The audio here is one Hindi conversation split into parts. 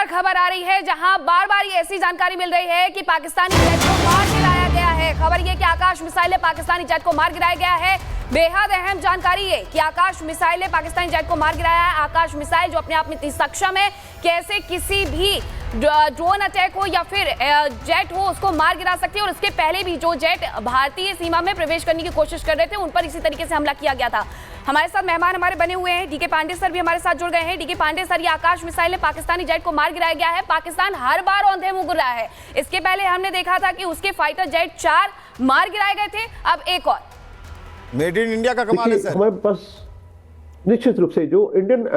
और खबर आ रही है जहां बार बार ये ऐसी जानकारी मिल रही है कि पाकिस्तानी जेट को मार गिराया गया है। खबर ये कि आकाश मिसाइल पाकिस्तानी जेट को मार गिराया गया है। बेहद अहम जानकारी है कि आकाश मिसाइल ने पाकिस्तानी जेट को मार गिराया है। आकाश मिसाइल जो अपने आप में इतनी सक्षम है, कैसे किसी भी ड्रोन अटैक हो या फिर जेट हो उसको मार गिरा सकती है। और इसके पहले भी जो जेट भारतीय सीमा में प्रवेश करने की कोशिश कर रहे थे उन पर इसी तरीके से हमला किया गया था। हमारे साथ मेहमान हमारे बने हुए हैं, डीके पांडे सर भी हमारे साथ जुड़ गए हैं। डीके पांडे सर, ये आकाश मिसाइल ने पाकिस्तानी जेट को मार गिराया गया है। पाकिस्तान हर बार औंधे मुंह रहा है। इसके पहले हमने देखा था कि उसके फाइटर जेट 4 मार गिराए गए थे, अब एक और। मेड इन इंडिया का कमाल है सर। हमारे पास निश्चित रूप से जो इंडियन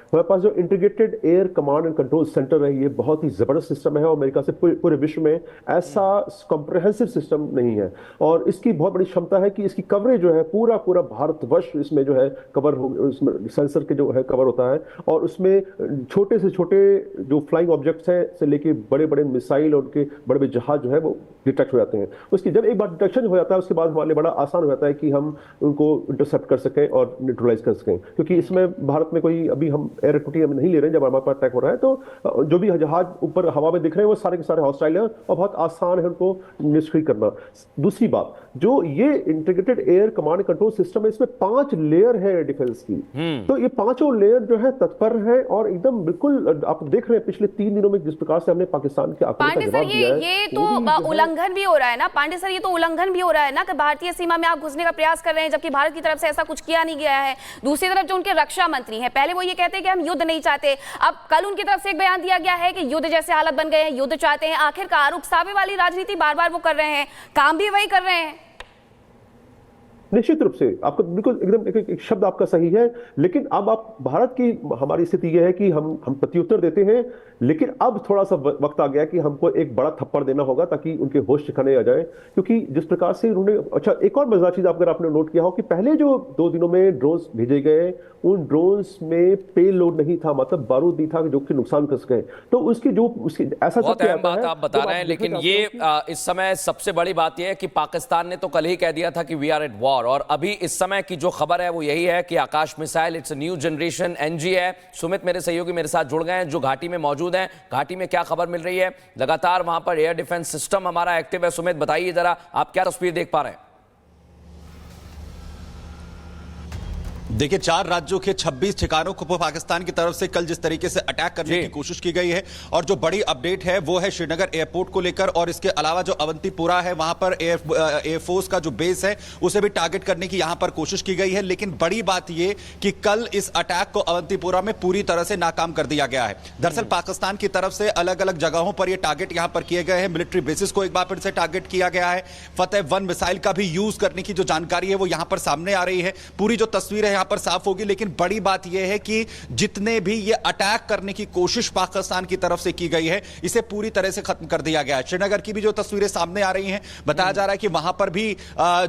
हमारे पास जो integrated air command and control centre है, ये बहुत ही जबरदस्त सिस्टम है और मेरे ख्याल से पूरे विश्व में ऐसा कॉम्प्रिहेंसिव सिस्टम नहीं है। और इसकी बहुत बड़ी क्षमता है कि इसकी कवरेज जो है पूरा भारतवर्ष इसमें जो है कवर हो, उसमें सेंसर के जो है कवर होता है। और उसमें छोटे से छोटे जो फ्लाइंग ऑब्जेक्ट्स हैं से लेके बड़े बड़े मिसाइल और उनके बड़े बड़े जहाज जो है वो डिटेक्ट हो जाते हैं। उसकी जब एक बार डिटेक्शन हो जाता है उसके बाद हमारे लिए बड़ा आसान हो जाता है कि हम उनको इंटरसेप्ट कर सकें और न्यूट्रलाइज कर सकें। क्योंकि इसमें भारत में कोई अभी हम एयर एक्टिविटी हम नहीं ले रहे हैं। जब हमारे पास अटैक हो रहा है तो जो भी जहाज ऊपर हवा में दिख रहे हैं वो सारे के सारे हॉस्टाइल हैं और बहुत आसान है उनको निष्क्रिय करना। दूसरी बात, जो ये integrated air command control system है, इसमें 5 लेयर है डिफेंस की। तो ये पांचों लेयर जो है तत्पर है और एकदम बिल्कुल आप देख रहे हैं पिछले 3 दिनों में जिस प्रकार से हमने पाकिस्तान के आक्रमण का जवाब दिया है। ये तो उल्लंघन भी हो रहा है ना पांडे सर, ये तो उल्लंघन भी हो रहा है ना कि भारतीय सीमा में आप घुसने का प्रयास कर रहे हैं जबकि भारत की तरफ से ऐसा कुछ किया नहीं गया है। दूसरी तरफ जो उनके रक्षा मंत्री हैं, पहले वो ये कहते हैं कि हम युद्ध नहीं चाहते, अब कल उनकी तरफ से एक बयान दिया गया है कि युद्ध जैसे हालत बन गए हैं, युद्ध चाहते हैं। आखिरकार उकसावे वाली राजनीति बार बार वो कर रहे हैं, काम भी वही कर रहे हैं। निश्चित रूप से आपको बिल्कुल एकदम एक शब्द आपका सही है। लेकिन अब आप भारत की हमारी स्थिति यह है कि हम प्रत्युत्तर देते हैं, लेकिन अब थोड़ा सा वक्त आ गया कि हमको एक बड़ा थप्पड़ देना होगा ताकि उनके होश ठिकाने आ जाए। क्योंकि जिस प्रकार से उन्होंने, अच्छा एक और मजेदार चीज अगर आपने नोट किया हो कि पहले जो 2 दिनों में ड्रोन्स भेजे गए उन ड्रोन्स में पे लोड नहीं था, मतलब बारूद नहीं था जो कि नुकसान कर सके। तो उसकी जो ऐसा बहुत अहम बात आप बता रहे हैं। लेकिन ये इस समय सबसे बड़ी बात यह है कि पाकिस्तान ने तो कल ही कह दिया था कि वी आर एट वॉर, और अभी इस समय की जो खबर है वो यही है कि Akash missile it's new generation NG है। सुमित मेरे सहयोगी मेरे साथ जुड़ गए हैं जो घाटी में मौजूद हैं। घाटी में क्या खबर मिल रही है? लगातार वहां पर एयर डिफेंस सिस्टम हमारा एक्टिव है। सुमित बताइए जरा, आप क्या तस्वीर देख पा रहे हैं? देखिए, 4 राज्यों के 26 ठिकानों को पाकिस्तान की तरफ से कल जिस तरीके से अटैक करने की कोशिश की गई है, और जो बड़ी अपडेट है वो है श्रीनगर एयरपोर्ट को लेकर, और इसके अलावा जो अवंतीपुरा है वहां पर एयरफोर्स का जो बेस है उसे भी टारगेट करने की यहां पर कोशिश की गई है। लेकिन बड़ी बात यह कि कल इस अटैक को अवंतीपुरा में पूरी तरह से नाकाम कर दिया गया है। दरअसल पाकिस्तान की तरफ से अलग अलग जगहों पर यह टारगेट यहां पर किए गए हैं। मिलिट्री बेसिस को एक बार फिर से टारगेट किया गया है। फतेह 1 मिसाइल का भी यूज करने की जो जानकारी है वो यहां पर सामने आ रही है। पूरी जो तस्वीर है यहां पर साफ होगी। लेकिन बड़ी बात यह है कि जितने भी ये अटैक करने की कोशिश पाकिस्तान की तरफ से की गई है इसे पूरी तरह से खत्म कर दिया गया है। श्रीनगर की भी जो तस्वीरें सामने आ रही हैं, बताया जा रहा है कि वहां पर भी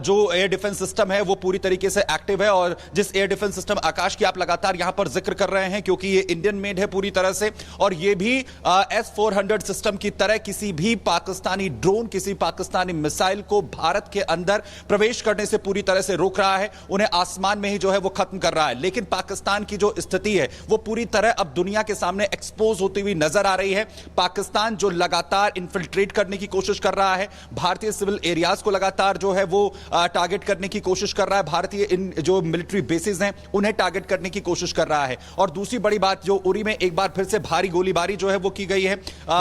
जो एयर डिफेंस सिस्टम है वो पूरी तरीके से एक्टिव है। और जिस एयर डिफेंस सिस्टम आकाश की आप लगातार यहां पर जिक्र कर रहे हैं, क्योंकि ये इंडियन मेड है पूरी तरह से, और ये भी S-400 सिस्टम की तरह किसी भी पाकिस्तानी ड्रोन, किसी पाकिस्तानी मिसाइल को भारत के अंदर प्रवेश करने से पूरी तरह से रोक रहा है। उन्हें आसमान में ही जो है वो खत्म कर रहा है। लेकिन पाकिस्तान की जो स्थिति है वो पूरी तरह अब दुनिया के सामने एक्सपोज होती हुई नजर आ रही है। पाकिस्तान जो लगातार इन्फिल्ट्रेट करने की कोशिश कर रहा है, भारतीय सिविल एरियाज को लगातार जो है वो टारगेट करने की कोशिश कर रहा है, भारतीय इन जो मिलिट्री बेसिस हैं उन्हें टारगेट करने की कोशिश कर रहा है। और दूसरी बड़ी बात, जो उरी में एक बार फिर से भारी गोलीबारी जो है वो की गई है।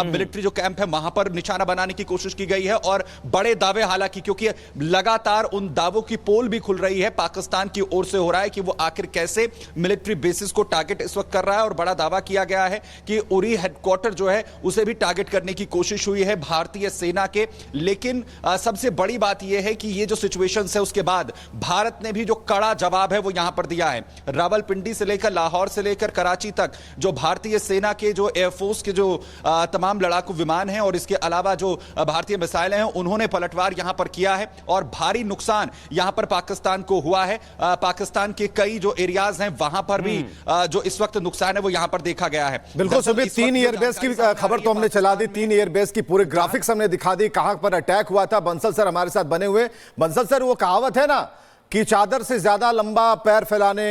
मिलिट्री जो कैंप है वहां पर निशाना बनाने की कोशिश की गई है, और बड़े दावे, हालांकि क्योंकि लगातार उन दावों की पोल भी खुल रही है, पाकिस्तान की ओर से हो रहा है कि वो आखिर कैसे मिलिट्री बेसिस को टारगेट इस वक्त कर रहा है। और बड़ा दावा किया गया है कि उरी हेडक्वार्टर जो है उसे भी टारगेट करने की कोशिश हुई है भारतीय सेना के। लेकिन सबसे बड़ी बात यह है कि ये जो सिचुएशन है उसके बाद भारत ने भी जो कड़ा जवाब है वो यहां पर दिया है। रावलपिंडी से लेकर लाहौर से लेकर कराची तक जो भारतीय सेना के जो एयरफोर्स के जो तमाम लड़ाकू विमान हैं और इसके अलावा जो भारतीय मिसाइल हैं उन्होंने पलटवार यहां पर किया है, और भारी नुकसान यहां पर पाकिस्तान को हुआ है। पाकिस्तान के कई जो एरियाज हैं वहां पर भी जो इस वक्त नुकसान है वो यहां पर देखा गया है। बिल्कुल सुमित, 3 एयरबेस की खबर तो हमने चला दी, 3 एयरबेस की पूरे ग्राफिक्स हमने दिखा दी, कहां पर अटैक हुआ था। बंसल सर हमारे साथ बने हुए। बंसल सर, वो कहावत है ना कि चादर से ज्यादा लंबा पैर फैलाने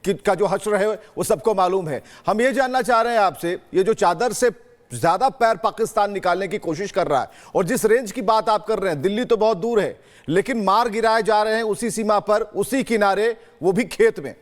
का जो हश्र है वो सबको मालूम है। हम ये जानना चाह रहे हैं आपसे, ये जो चादर से ज्यादा पैर पाकिस्तान निकालने की कोशिश कर रहा है और जिस रेंज की बात आप कर रहे हैं, दिल्ली तो बहुत दूर है, लेकिन मार गिराए जा रहे हैं उसी सीमा पर, उसी किनारे, वो भी खेत में।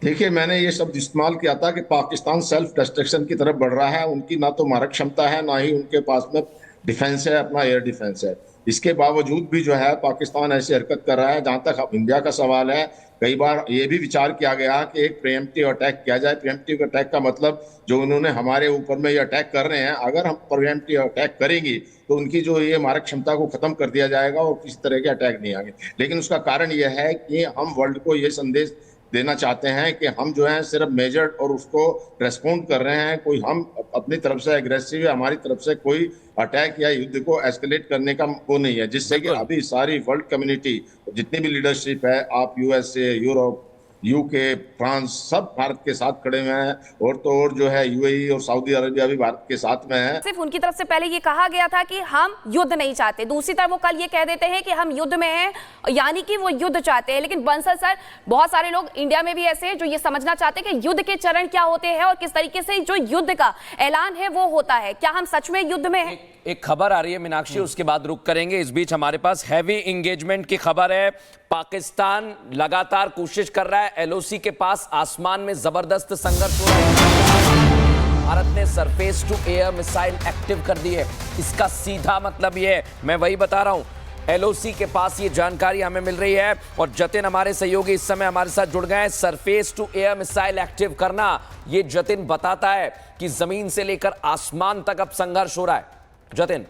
देखिए, मैंने ये शब्द इस्तेमाल किया था कि पाकिस्तान सेल्फ डिस्ट्रक्शन की तरफ बढ़ रहा है। उनकी ना तो मारक क्षमता है, ना ही उनके पास में डिफेंस है, अपना एयर डिफेंस है। इसके बावजूद भी जो है पाकिस्तान ऐसी हरकत कर रहा है। जहां तक अब इंडिया का सवाल है, कई बार ये भी विचार किया गया कि एक प्रिएम्प्टिव अटैक किया जाए। प्रिएम्प्टिव अटैक का मतलब जो उन्होंने हमारे ऊपर में ये अटैक कर रहे हैं, अगर हम प्रिएम्प्टिव अटैक करेंगे तो उनकी जो ये मारक क्षमता को खत्म कर दिया जाएगा और किसी तरह के अटैक नहीं आएंगे। लेकिन उसका कारण यह है कि हम वर्ल्ड को ये संदेश देना चाहते हैं कि हम जो है सिर्फ मेजर्ड और उसको रेस्पॉन्ड कर रहे हैं। कोई हम अपनी तरफ से एग्रेसिव है, हमारी तरफ से कोई अटैक या युद्ध को एस्केलेट करने का वो नहीं है, जिससे कि अभी सारी वर्ल्ड कम्युनिटी, जितनी भी लीडरशिप है, आप यूएसए, यूरोप, यूके, फ्रांस, सब भारत के साथ खड़े हुए हैं। और तो और जो है यूएई और सऊदी अरबिया भी भारत के साथ में है। सिर्फ उनकी तरफ से पहले ये कहा गया था कि हम युद्ध नहीं चाहते, दूसरी तरफ वो कल ये कह देते हैं कि हम युद्ध में हैं, यानी कि वो युद्ध चाहते हैं। लेकिन बंसल सर, बहुत सारे लोग इंडिया में भी ऐसे हैं जो ये समझना चाहते हैं कि युद्ध के चरण क्या होते हैं और किस तरीके से जो युद्ध का ऐलान है वो होता है। क्या हम सच में युद्ध में हैं? एक खबर आ रही है मीनाक्षी, उसके बाद रुक करेंगे। इस बीच हमारे पास हैवी इंगेजमेंट की खबर है। पाकिस्तान लगातार कोशिश कर रहा है, एलओसी के पास आसमान में जबरदस्त संघर्ष हो रहा है। भारत ने surface to air missile active कर दी है। इसका सीधा मतलब यह है, मैं वही बता रहा हूं, एलओसी के पास ये जानकारी हमें मिल रही है और जतिन हमारे सहयोगी इस समय हमारे साथ जुड़ गए हैं। Surface to air missile active करना, ये जतिन बताता है कि जमीन से लेकर आसमान तक अब संघर्ष हो रहा है। जतिन।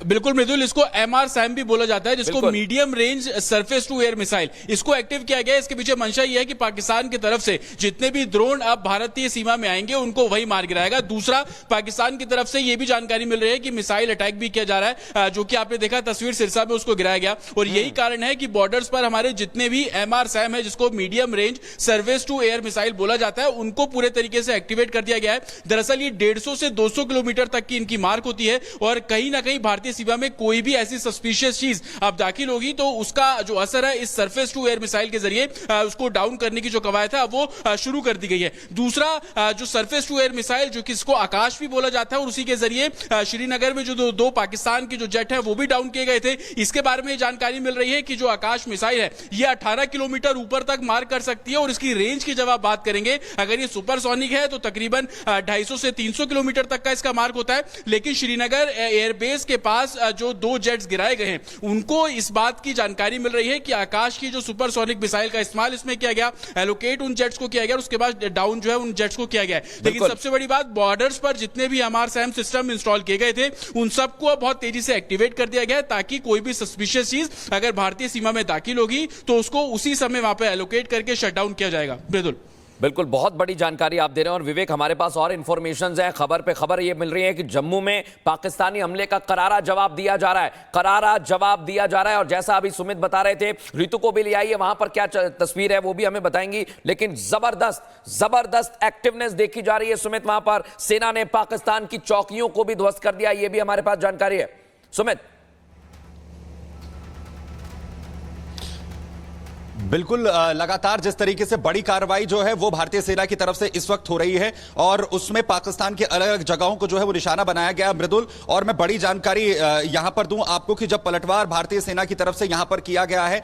बिल्कुल मृदुल, इसको MRSAM भी बोला जाता है, जिसको medium range surface to air missile, इसको एक्टिव किया गया है। इसके पीछे मंशा यह है कि पाकिस्तान की तरफ से जितने भी ड्रोन अब भारतीय सीमा में आएंगे उनको वही मार गिराएगा। दूसरा, पाकिस्तान की तरफ से यह भी जानकारी मिल रही है कि मिसाइल अटैक भी किया जा रहा है, जो कि आपने देखा तस्वीर सिरसा में, उसको गिराया गया। और यही कारण है कि बॉर्डर्स पर हमारे जितने भी MRSAM है, जिसको medium range surface to air missile बोला जाता है, उनको पूरे तरीके से एक्टिवेट कर दिया गया है। दरअसल ये 150 से 200 किलोमीटर तक की इनकी मार्क होती है और कहीं ना कहीं भारतीय सीमा में कोई भी ऐसी सस्पिशियस चीज अब दाखिल होगी तो उसका जो असर है इस सरफेस टू एयर मिसाइल के जरिए उसको डाउन करने की जो कवायद है वो शुरू कर दी गई है। दूसरा, जो सरफेस टू एयर मिसाइल, जो कि इसको आकाश भी बोला जाता है, और उसी के जरिए श्रीनगर में जो दो पाकिस्तान के जो जेट है वो भी डाउन किए गए थे। इसके बारे में जानकारी मिल रही है कि जो आकाश मिसाइल है ये 18 किलोमीटर ऊपर तक मार कर सकती है। और इसकी रेंज की जब आप बात करेंगे, अगर ये सुपरसोनिक है तो तकरीबन 250 से 300 किलोमीटर तक का इसका मार्क होता है। लेकिन श्रीनगर एयरबेस के पास जो 2 जेट्स गिराए गए हैं, उनको इस बात की जानकारी मिल रही है कि आकाश की जो सुपरसोनिक मिसाइल का इस्तेमाल इसमें किया गया, एलोकेट उन जेट्स को किया गया, उसके बाद डाउन जो है उन जेट्स को किया गया है। लेकिन सबसे बड़ी बात, बॉर्डर्स पर जितने भी MRSAM सिस्टम इंस्टॉल किए गए थे उन सबको बहुत तेजी से एक्टिवेट कर दिया गया है, ताकि कोई भी सस्पिशियस चीज अगर भारतीय सीमा में दाखिल होगी तो उसको उसी समय वहां पे एलोकेट करके शटडाउन किया जाएगा। बिल्कुल, बहुत बड़ी जानकारी आप दे रहे हैं। और विवेक, हमारे पास और इंफॉर्मेशंस हैं, खबर पे खबर ये मिल रही है कि जम्मू में पाकिस्तानी हमले का करारा जवाब दिया जा रहा है, करारा जवाब दिया जा रहा है। और जैसा अभी सुमित बता रहे थे, ऋतु को भी ले आइए, वहां पर क्या तस्वीर है वो भी हमें बताएंगी। लेकिन जबरदस्त एक्टिवनेस देखी जा रही है सुमित, वहां पर सेना ने पाकिस्तान की चौकियों को भी ध्वस्त कर दिया, ये भी हमारे पास जानकारी है। सुमित। बिल्कुल, लगातार जिस तरीके से बड़ी कार्रवाई जो है वो भारतीय सेना की तरफ से इस वक्त हो रही है और उसमें पाकिस्तान की अलग अलग जगहों को जो है वो निशाना बनाया गया मृदुल। और मैं बड़ी जानकारी यहां पर दूं आपको कि जब पलटवार भारतीय सेना की तरफ से यहां पर किया गया है,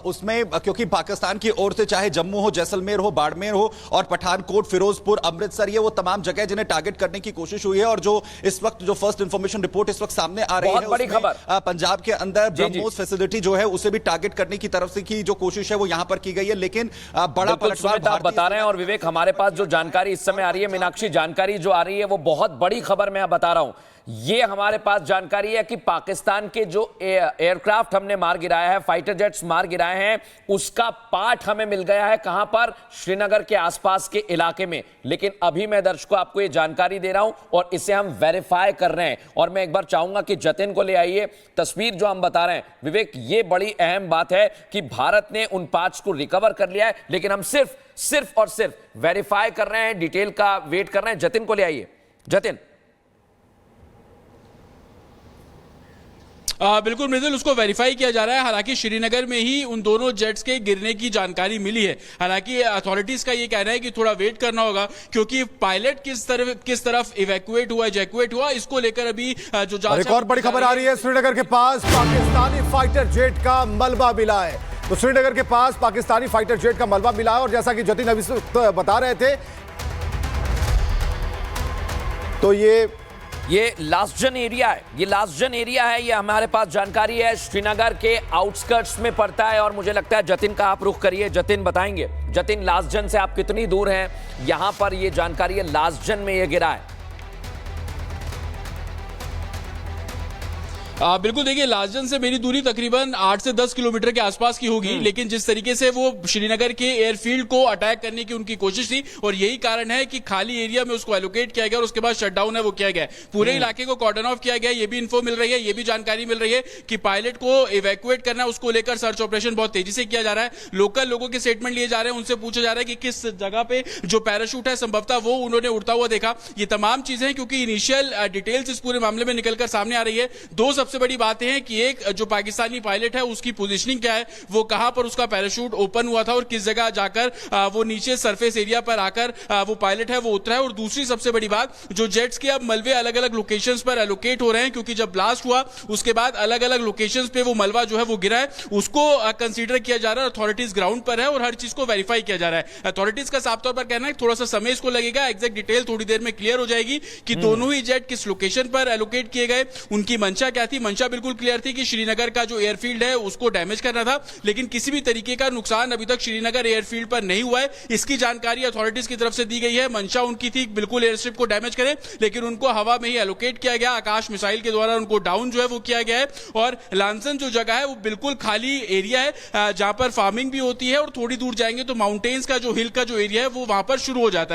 उसमें क्योंकि पाकिस्तान की ओर से चाहे जम्मू हो, जैसलमेर हो, बाड़मेर हो और पठानकोट, फिरोजपुर, अमृतसर, ये वो तमाम जगह जिन्हें टारगेट करने की कोशिश हुई है। और जो इस वक्त जो फर्स्ट इंफॉर्मेशन रिपोर्ट इस वक्त सामने आ रही है, बड़ी खबर, पंजाब के अंदर ब्रह्मोस फैसिलिटी जो है उसे भी टारगेट करने की तरफ से की जो कोशिश है वो यहां पर की गई है। लेकिन बड़ा पलटवार आप बता रहे हैं। और विवेक, हमारे पास जो जानकारी इस समय आ रही है, मीनाक्षी, जानकारी जो आ रही है वो बहुत बड़ी खबर मैं बता रहा हूं। ये हमारे पास जानकारी है कि पाकिस्तान के जो एयरक्राफ्ट हमने मार गिराया है, फाइटर जेट्स मार गिराए हैं, उसका पार्ट हमें मिल गया है। कहां पर? श्रीनगर के आसपास के इलाके में। लेकिन अभी मैं दर्शकों आपको ये जानकारी दे रहा हूं और इसे हम वेरीफाई कर रहे हैं। और मैं एक बार चाहूंगा कि जतिन को ले आइए, तस्वीर जो हम बता रहे हैं। विवेक, ये बड़ी अहम बात है कि भारत ने उन पार्ट्स को रिकवर कर लिया है, लेकिन हम सिर्फ और सिर्फ वेरीफाई कर रहे हैं, डिटेल का वेट कर रहे हैं। जतिन को ले आइए। जतिन। बिल्कुल मृदुल, उसको वेरीफाई किया जा रहा है। हालांकि श्रीनगर में ही उन दोनों जेट्स के गिरने की जानकारी मिली है। हालांकि अथॉरिटीज का ये कहना है कि थोड़ा वेट करना होगा, क्योंकि पायलट किस तरफ इवैक्यूएट हुआ, इजैक्यूएट हुआ, इसको लेकर अभी जो जांच। एक और बड़ी खबर आ रही है, श्रीनगर के पास पाकिस्तानी फाइटर जेट का मलबा मिला है। तो श्रीनगर के पास पाकिस्तानी फाइटर जेट का मलबा मिला है और जैसा कि जतिन अभी बता रहे थे, तो ये लास्टजन एरिया है, ये हमारे पास जानकारी है, श्रीनगर के आउटस्कर्ट्स में पड़ता है। और मुझे लगता है जतिन का आप रुख करिए, जतिन बताएंगे। जतिन, लास्टजन से आप कितनी दूर हैं? यहां पर ये जानकारी है, लास्टजन में ये गिरा है। बिल्कुल, देखिए लास्टजन से मेरी दूरी तकरीबन 8 से 10 किलोमीटर के आसपास की होगी, लेकिन जिस तरीके से वो श्रीनगर के एयरफील्ड को अटैक करने की उनकी कोशिश थी, और यही कारण है कि खाली एरिया में उसको एलोकेट किया गया और उसके बाद शटडाउन है वो किया गया। पूरे इलाके को कॉर्डन ऑफ किया गया। ये भी इन्फो मिल रही है, ये भी जानकारी मिल रही है कि पायलट को इवैक्यूएट करना है, उसको लेकर सर्च ऑपरेशन बहुत तेजी से किया जा रहा है। लोकल लोगों के स्टेटमेंट लिए जा रहे हैं, उनसे पूछा जा रहा है कि किस जगह पे जो पैराशूट है संभवतः वो उन्होंने उड़ता हुआ देखा। ये तमाम चीजें, क्योंकि इनिशियल डिटेल्स इस पूरे मामले में निकलकर सामने आ रही है। दो सबसे बड़ी बातें हैं कि एक, जो पाकिस्तानी पायलट है उसकी पोजीशनिंग क्या है, वो कहां पर उसका पैराशूट ओपन हुआ था और किस जगह जाकर वो नीचे सरफेस एरिया पर आकर वो पायलट है वो उतरा है। और दूसरी सबसे बड़ी बात, जो जेट्स के अब मलबे अलग अलग लोकेशंस पर एलोकेट हो रहे हैं, क्योंकि जब ब्लास्ट हुआ उसके बाद अलग अलग लोकेशंस पे वो मलबा जो है वो गिरा है, उसको कंसीडर किया जा रहा है। अथॉरिटीज ग्राउंड पर है और हर चीज को वेरीफाई किया जा रहा है। अथॉरिटीज का साफ तौर पर कहना है थोड़ा सा समय इसको लगेगा, एग्जैक्ट डिटेल थोड़ी देर में क्लियर हो जाएगी कि दोनों ही जेट किस लोकेशन पर एलोकेट किए गए, उनकी मंशा क्या थी। मंशा बिल्कुल क्लियर थी कि श्रीनगर का जो एयरफील्ड है उसको डैमेज करना था, लेकिन किसी भी तरीके का नुकसान अभी तक श्रीनगर एयरफील्ड पर नहीं हुआ है। इसकी जानकारी अथॉरिटीज की तरफ से दी गई है। मंशा उनकी थी बिल्कुल एयर स्ट्रिप को डैमेज करें, लेकिन उनको हवा में ही एलोकेट किया गया, आकाश मिसाइल के द्वारा उनको डाउन जो है वो किया गया है। और लांसन जो जगह है वो बिल्कुल खाली एरिया है, जहां पर फार्मिंग भी होती है, और थोड़ी दूर जाएंगे तो माउंटेन्स का जो हिल का जो एरिया है वो वहां पर शुरू हो जाता है।